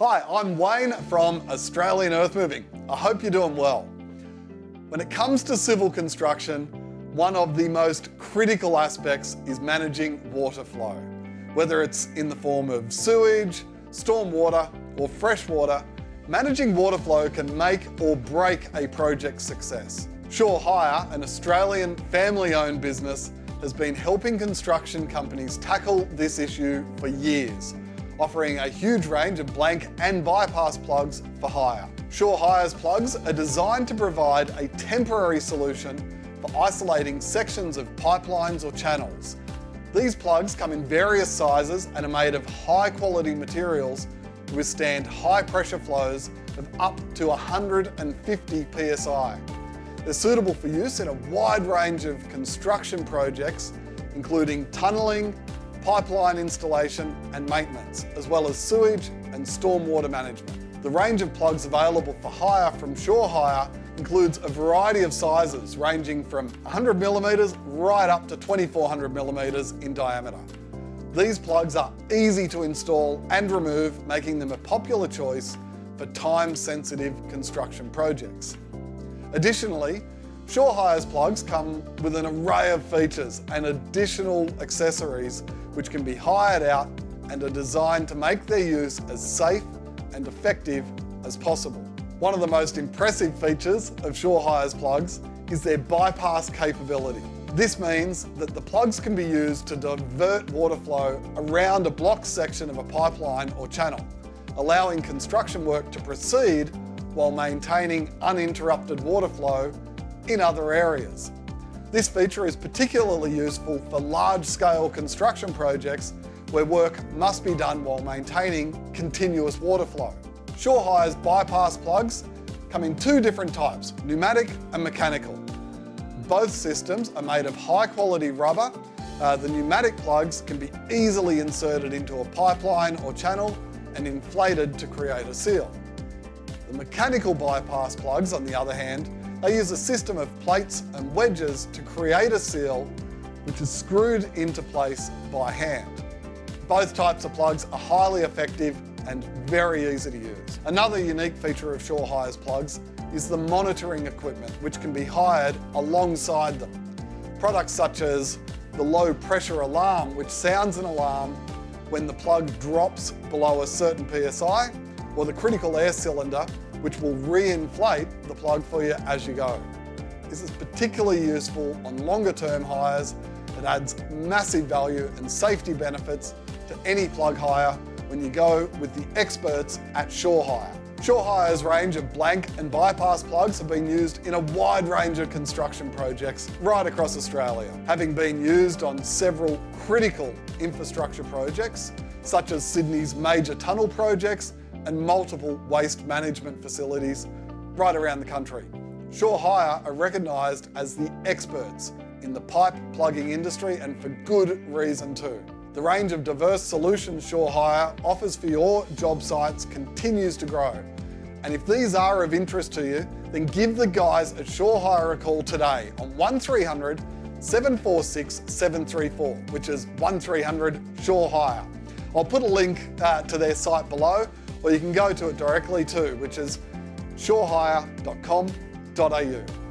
Hi, I'm Wayne from Australian Earthmoving. I hope you're doing well. When it comes to civil construction, one of the most critical aspects is managing water flow. Whether it's in the form of sewage, stormwater, or fresh water, managing water flow can make or break a project's success. Shore Hire, an Australian family-owned business, has been helping construction companies tackle this issue for years, offering a huge range of blank and bypass plugs for hire. Shore Hire's plugs are designed to provide a temporary solution for isolating sections of pipelines or channels. These plugs come in various sizes and are made of high-quality materials to withstand high pressure flows of up to 150 psi. They're suitable for use in a wide range of construction projects, including tunnelling, pipeline installation and maintenance, as well as sewage and stormwater management. The range of plugs available for hire from Shore Hire includes a variety of sizes ranging from 100mm right up to 2400mm in diameter. These plugs are easy to install and remove, making them a popular choice for time-sensitive construction projects. Additionally, Shore Hire's plugs come with an array of features and additional accessories which can be hired out and are designed to make their use as safe and effective as possible. One of the most impressive features of Shore Hire's plugs is their bypass capability. This means that the plugs can be used to divert water flow around a blocked section of a pipeline or channel, allowing construction work to proceed while maintaining uninterrupted water flow in other areas. This feature is particularly useful for large-scale construction projects where work must be done while maintaining continuous water flow. Shore Hire's bypass plugs come in two different types, pneumatic and mechanical. Both systems are made of high-quality rubber. The pneumatic plugs can be easily inserted into a pipeline or channel and inflated to create a seal. The mechanical bypass plugs, on the other hand, they use a system of plates and wedges to create a seal which is screwed into place by hand. Both types of plugs are highly effective and very easy to use. Another unique feature of Shore Hire's plugs is the monitoring equipment which can be hired alongside them. Products such as the low pressure alarm, which sounds an alarm when the plug drops below a certain PSI, or the critical air cylinder, which will re-inflate the plug for you as you go. This is particularly useful on longer term hires. It adds massive value and safety benefits to any plug hire when you go with the experts at Shore Hire. Shore Hire's range of blank and bypass plugs have been used in a wide range of construction projects right across Australia, having been used on several critical infrastructure projects, such as Sydney's major tunnel projects and multiple waste management facilities right around the country. Shore Hire are recognised as the experts in the pipe plugging industry, and for good reason too. The range of diverse solutions Shore Hire offers for your job sites continues to grow. And if these are of interest to you, then give the guys at Shore Hire a call today on 1300 746 734, which is 1300 Shore Hire. I'll put a link to their site below, or you can go to it directly too, which is shorehire.com.au.